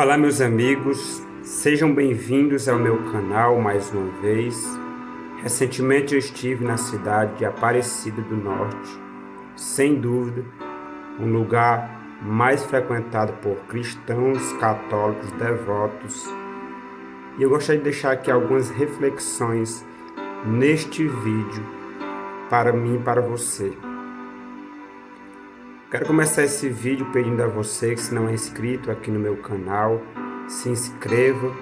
Olá, meus amigos, sejam bem-vindos ao meu canal mais uma vez. Recentemente eu estive na cidade de Aparecida do Norte, sem dúvida, um lugar mais frequentado por cristãos, católicos, devotos. E eu gostaria de deixar aqui algumas reflexões neste vídeo para mim e para você. Quero começar esse vídeo pedindo a você que, se não é inscrito aqui no meu canal, se inscreva,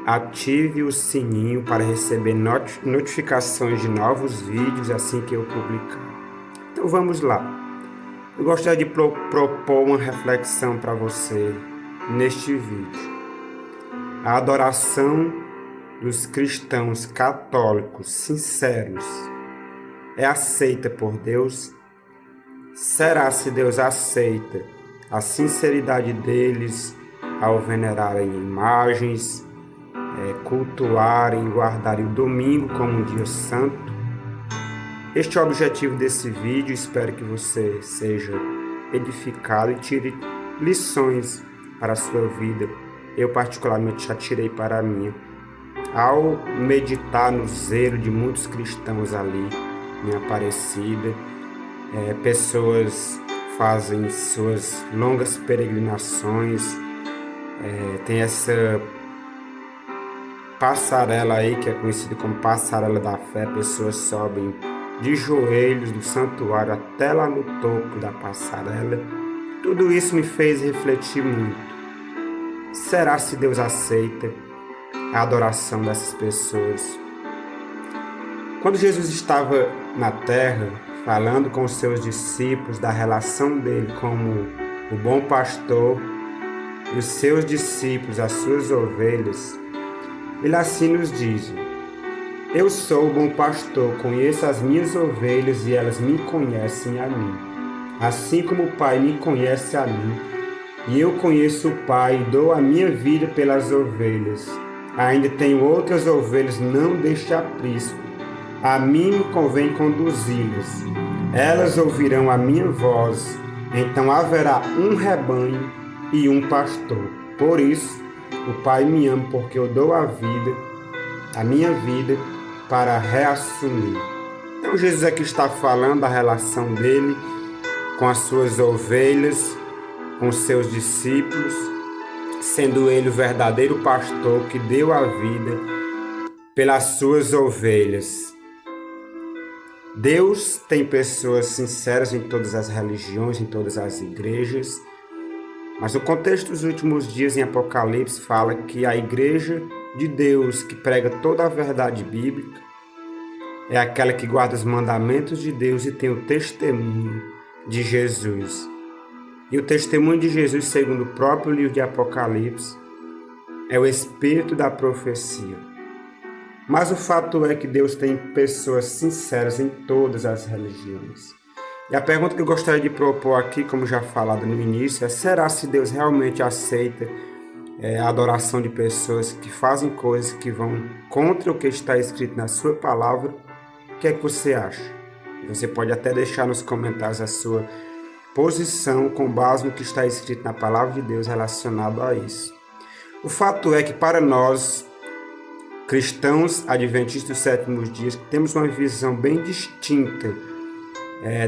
ative o sininho para receber notificações de novos vídeos assim que eu publicar. Então vamos lá. Eu gostaria de propor uma reflexão para você neste vídeo. A adoração dos cristãos católicos sinceros é aceita por Deus? Será se Deus aceita a sinceridade deles ao venerarem imagens, cultuarem, guardarem o domingo como um dia santo? Este é o objetivo desse vídeo. Espero que você seja edificado e tire lições para a sua vida. Eu particularmente já tirei para a minha. Ao meditar no zelo de muitos cristãos ali em Aparecida, pessoas fazem suas longas peregrinações, tem essa passarela aí que é conhecida como Passarela da Fé. Pessoas sobem de joelhos do santuário até lá no topo da passarela. Tudo isso me fez refletir muito. Será se Deus aceita a adoração dessas pessoas? Quando Jesus estava na terra, falando com os seus discípulos da relação dele como o bom pastor e os seus discípulos, as suas ovelhas, ele assim nos diz: eu sou o bom pastor, conheço as minhas ovelhas e elas me conhecem a mim, assim como o Pai me conhece a mim, e eu conheço o Pai e dou a minha vida pelas ovelhas. Ainda tenho outras ovelhas não deste aprisco. A mim me convém conduzi-las. Elas ouvirão a minha voz. Então haverá um rebanho e um pastor. Por isso, o Pai me ama, porque eu dou a minha vida, para reassumir. Então Jesus aqui está falando da relação dele com as suas ovelhas, com os seus discípulos, sendo ele o verdadeiro pastor que deu a vida pelas suas ovelhas. Deus tem pessoas sinceras em todas as religiões, em todas as igrejas, mas o contexto dos últimos dias em Apocalipse fala que a igreja de Deus, que prega toda a verdade bíblica, é aquela que guarda os mandamentos de Deus e tem o testemunho de Jesus. E o testemunho de Jesus, segundo o próprio livro de Apocalipse, é o espírito da profecia. Mas o fato é que Deus tem pessoas sinceras em todas as religiões. E a pergunta que eu gostaria de propor aqui, como já falado no início, é: será se Deus realmente aceita a adoração de pessoas que fazem coisas que vão contra o que está escrito na sua palavra? O que é que você acha? Você pode até deixar nos comentários a sua posição com base no que está escrito na palavra de Deus relacionado a isso. O fato é que, para nós, cristãos adventistas dos sétimos dias, temos uma visão bem distinta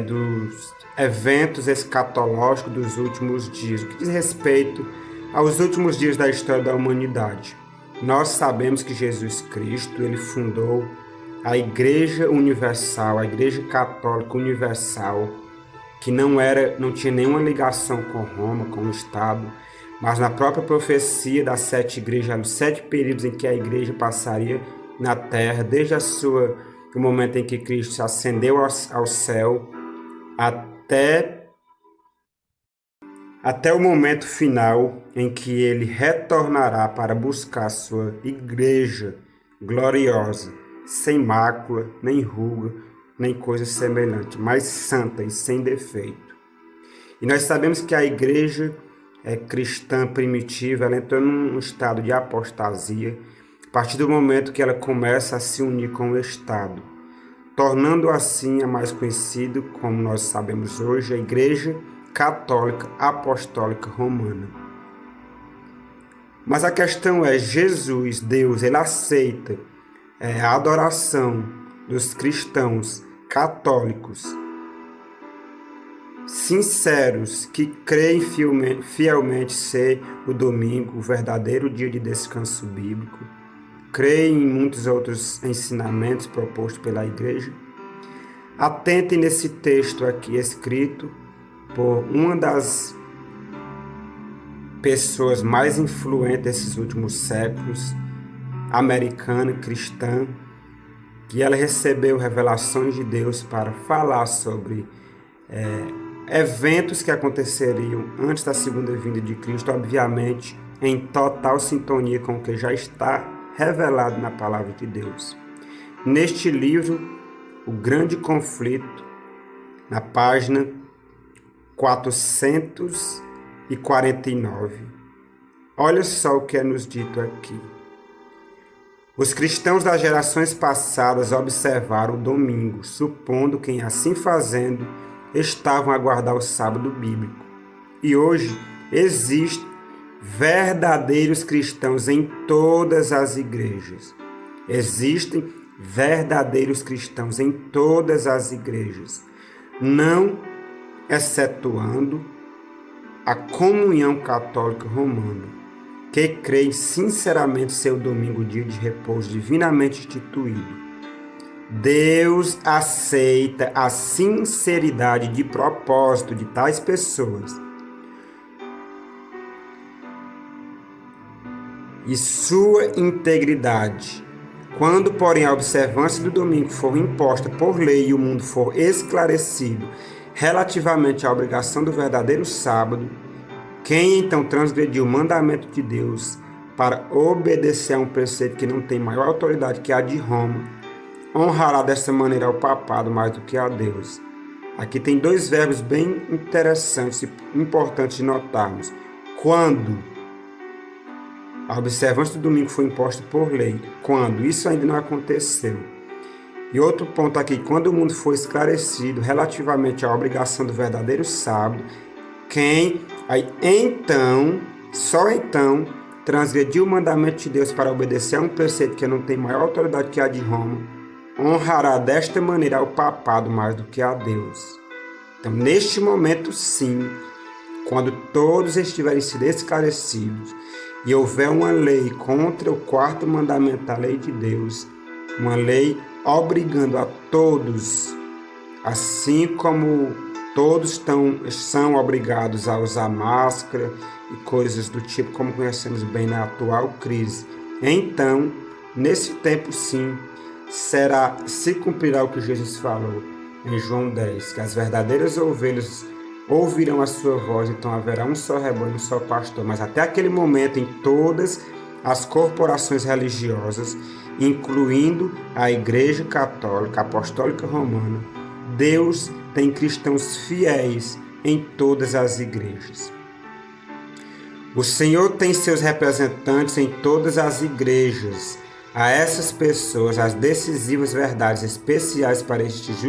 dos eventos escatológicos dos últimos dias, o que diz respeito aos últimos dias da história da humanidade. Nós sabemos que Jesus Cristo, ele fundou a Igreja Universal, a Igreja Católica Universal, que não tinha nenhuma ligação com Roma, com o Estado, mas na própria profecia das 7 igrejas, os 7 períodos em que a igreja passaria na terra, desde o momento em que Cristo ascendeu ao céu, até o momento final em que ele retornará para buscar sua igreja gloriosa, sem mácula, nem ruga, nem coisa semelhante, mas santa e sem defeito. E nós sabemos que a igreja cristã primitiva, ela entrou num estado de apostasia a partir do momento que ela começa a se unir com o Estado, tornando assim a mais conhecida, como nós sabemos hoje, a Igreja Católica Apostólica Romana. Mas a questão é, Jesus, Deus, ele aceita a adoração dos cristãos católicos sinceros que creem fielmente ser o domingo o verdadeiro dia de descanso bíblico, creem em muitos outros ensinamentos propostos pela igreja. Atentem nesse texto aqui escrito por uma das pessoas mais influentes desses últimos séculos, americana, cristã, que ela recebeu revelações de Deus para falar sobre eventos que aconteceriam antes da segunda vinda de Cristo, obviamente em total sintonia com o que já está revelado na palavra de Deus. Neste livro, O Grande Conflito, na página 449, olha só o que é nos dito aqui. Os cristãos das gerações passadas observaram o domingo, supondo que, assim fazendo, estavam a guardar o sábado bíblico. E hoje existem verdadeiros cristãos em todas as igrejas. Existem verdadeiros cristãos em todas as igrejas, não excetuando a comunhão católica romana, que crê sinceramente ser o domingo dia de repouso divinamente instituído. Deus aceita a sinceridade de propósito de tais pessoas e sua integridade. Quando, porém, a observância do domingo for imposta por lei e o mundo for esclarecido relativamente à obrigação do verdadeiro sábado, quem então transgrediu o mandamento de Deus para obedecer a um preceito que não tem maior autoridade que a de Roma, honrará dessa maneira ao papado mais do que a Deus. Aqui tem dois verbos bem interessantes e importantes de notarmos. Quando a observância do domingo foi imposta por lei, quando isso ainda não aconteceu. E outro ponto aqui, quando o mundo foi esclarecido relativamente à obrigação do verdadeiro sábado, quem aí então, só então, transgrediu o mandamento de Deus para obedecer a um preceito que não tem maior autoridade que a de Roma, honrará desta maneira ao papado mais do que a Deus. Então, neste momento, sim, quando todos estiverem sido esclarecidos e houver uma lei contra o quarto mandamento da lei de Deus, uma lei obrigando a todos, assim como todos são obrigados a usar máscara e coisas do tipo, como conhecemos bem na atual crise. Então, nesse tempo, sim, se cumprirá o que Jesus falou em João 10, que as verdadeiras ovelhas ouvirão a sua voz, então haverá um só rebanho, um só pastor. Mas até aquele momento, em todas as corporações religiosas, incluindo a Igreja Católica, Apostólica Romana, Deus tem cristãos fiéis em todas as igrejas. O Senhor tem seus representantes em todas as igrejas. A essas pessoas, as decisivas verdades especiais para estes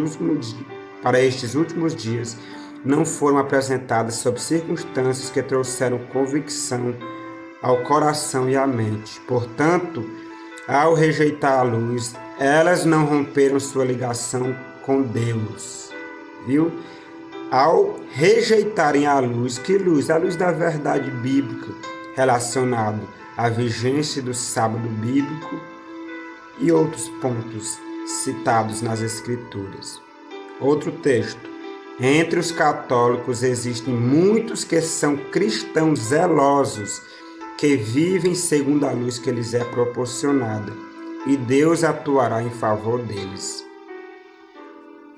últimos dias não foram apresentadas sob circunstâncias que trouxeram convicção ao coração e à mente. Portanto, ao rejeitar a luz, elas não romperam sua ligação com Deus. Viu? Ao rejeitarem a luz, que luz? A luz da verdade bíblica, relacionado à vigência do sábado bíblico e outros pontos citados nas Escrituras. Outro texto. Entre os católicos existem muitos que são cristãos zelosos, que vivem segundo a luz que lhes é proporcionada, e Deus atuará em favor deles.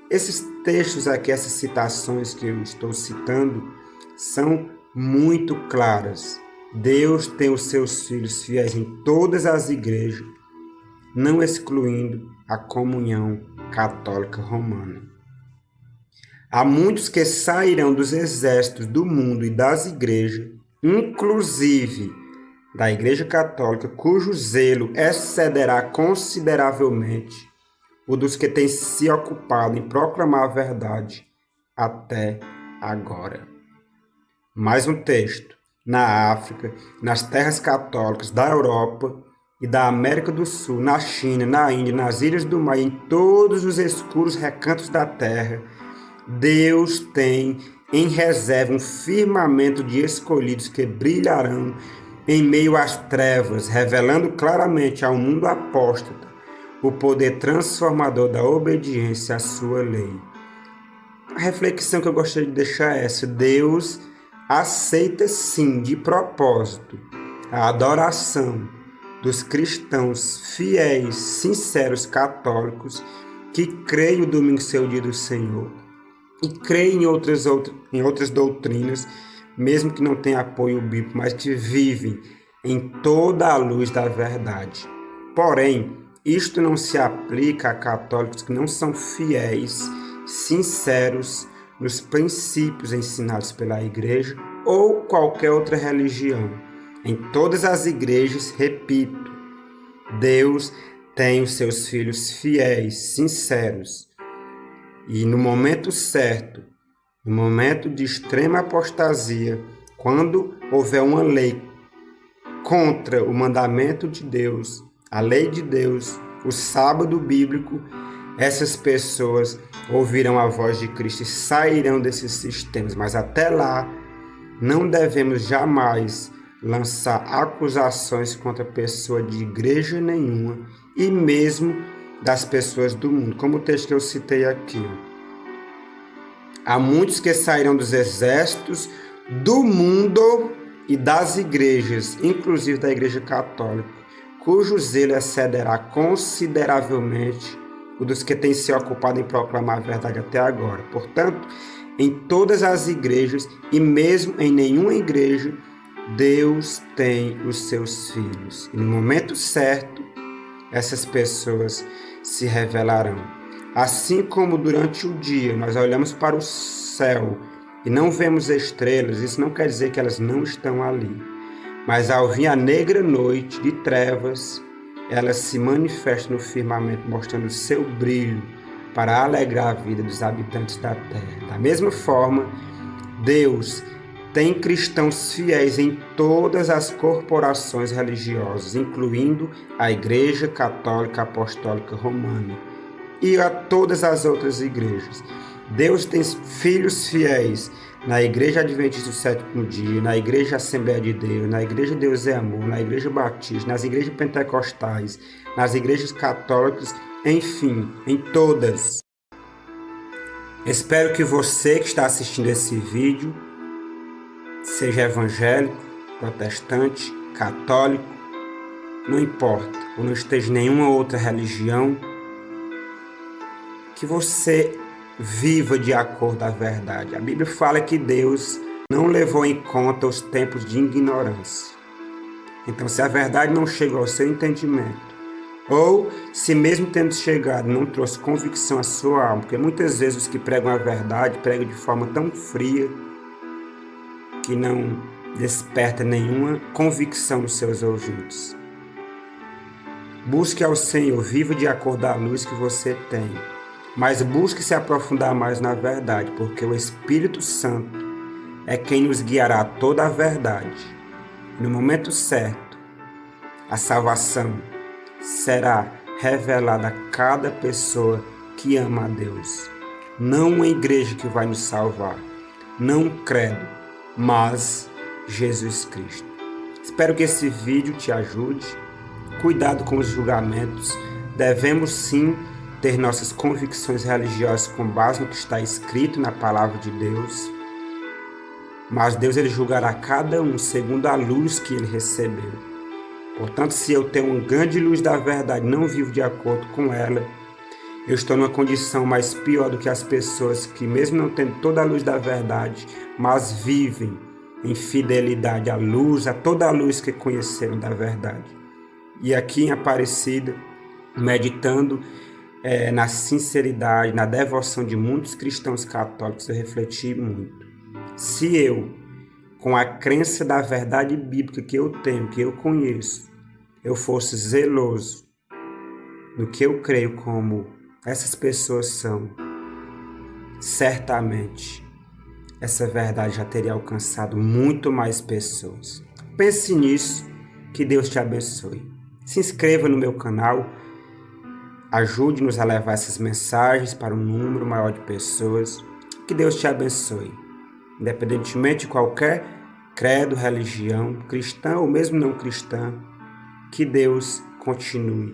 Esses textos aqui, essas citações que eu estou citando, são muito claras. Deus tem os seus filhos fiéis em todas as igrejas, não excluindo a comunhão católica romana. Há muitos que sairão dos exércitos do mundo e das igrejas, inclusive da Igreja Católica, cujo zelo excederá consideravelmente o dos que têm se ocupado em proclamar a verdade até agora. Mais um texto. na África, nas terras católicas da Europa e da América do Sul, na China, na Índia, nas ilhas do mar, em todos os escuros recantos da terra, Deus tem em reserva um firmamento de escolhidos que brilharão em meio às trevas, revelando claramente ao mundo apóstata o poder transformador da obediência à sua lei. A reflexão que eu gostaria de deixar é essa: Deus aceita sim, de propósito, a adoração dos cristãos fiéis, sinceros, católicos, que creem o domingo ser o dia do Senhor e creem em outras doutrinas, mesmo que não tenham apoio bíblico, mas que vivem em toda a luz da verdade. Porém, isto não se aplica a católicos que não são fiéis, sinceros nos princípios ensinados pela Igreja ou qualquer outra religião. Em todas as igrejas, repito, Deus tem os seus filhos fiéis, sinceros. E no momento certo, no momento de extrema apostasia, quando houver uma lei contra o mandamento de Deus, a lei de Deus, o sábado bíblico, essas pessoas ouvirão a voz de Cristo e sairão desses sistemas. Mas até lá, não devemos jamais lançar acusações contra pessoa de igreja nenhuma e mesmo das pessoas do mundo, como o texto que eu citei aqui. Há muitos que sairão dos exércitos do mundo e das igrejas, inclusive da Igreja Católica, cujo zelo excederá consideravelmente o dos que têm se ocupado em proclamar a verdade até agora. Portanto, em todas as igrejas e mesmo em nenhuma igreja, Deus tem os seus filhos. E no momento certo, essas pessoas se revelarão. Assim como durante o dia nós olhamos para o céu e não vemos estrelas, isso não quer dizer que elas não estão ali. Mas ao vir a negra noite de trevas, elas se manifestam no firmamento, mostrando o seu brilho para alegrar a vida dos habitantes da terra. Da mesma forma, Deus tem cristãos fiéis em todas as corporações religiosas, incluindo a Igreja Católica Apostólica Romana e a todas as outras igrejas. Deus tem filhos fiéis na Igreja Adventista do Sétimo Dia, na Igreja Assembleia de Deus, na Igreja Deus é Amor, na Igreja Batista, nas igrejas pentecostais, nas igrejas católicas, enfim, em todas. Espero que você que está assistindo esse vídeo, seja evangélico, protestante, católico, não importa, ou não esteja em nenhuma outra religião, que você viva de acordo à verdade. A Bíblia fala que Deus não levou em conta os tempos de ignorância. Então, se a verdade não chegou ao seu entendimento, ou se mesmo tendo chegado não trouxe convicção à sua alma, porque muitas vezes os que pregam a verdade pregam de forma tão fria que não desperta nenhuma convicção nos seus ouvidos. Busque ao Senhor, viva de acordo à luz que você tem, mas busque se aprofundar mais na verdade, porque o Espírito Santo é quem nos guiará a toda a verdade. No momento certo, a salvação será revelada a cada pessoa que ama a Deus. Não uma igreja que vai nos salvar, não um credo, mas Jesus Cristo. Espero que esse vídeo te ajude. Cuidado com os julgamentos. Devemos sim ter nossas convicções religiosas com base no que está escrito na palavra de Deus. Mas Deus ele julgará cada um segundo a luz que ele recebeu. Portanto, se eu tenho uma grande luz da verdade e não vivo de acordo com ela, eu estou numa condição mais pior do que as pessoas que, mesmo não tendo toda a luz da verdade, mas vivem em fidelidade à luz, a toda a luz que conheceram da verdade. E aqui em Aparecida, meditando na sinceridade, na devoção de muitos cristãos católicos, eu refleti muito. Se eu, com a crença da verdade bíblica que eu tenho, que eu conheço, eu fosse zeloso no que eu creio como essas pessoas são, certamente essa verdade já teria alcançado muito mais pessoas. Pense nisso, que Deus te abençoe. Se inscreva no meu canal, ajude-nos a levar essas mensagens para um número maior de pessoas. Que Deus te abençoe. Independentemente de qualquer credo, religião, cristã ou mesmo não cristã, que Deus continue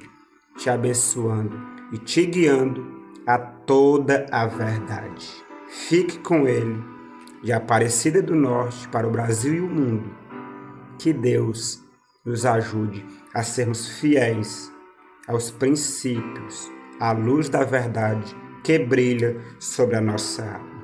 te abençoando e te guiando a toda a verdade. Fique com Ele, de Aparecida do Norte para o Brasil e o mundo. Que Deus nos ajude a sermos fiéis aos princípios, à luz da verdade que brilha sobre a nossa alma.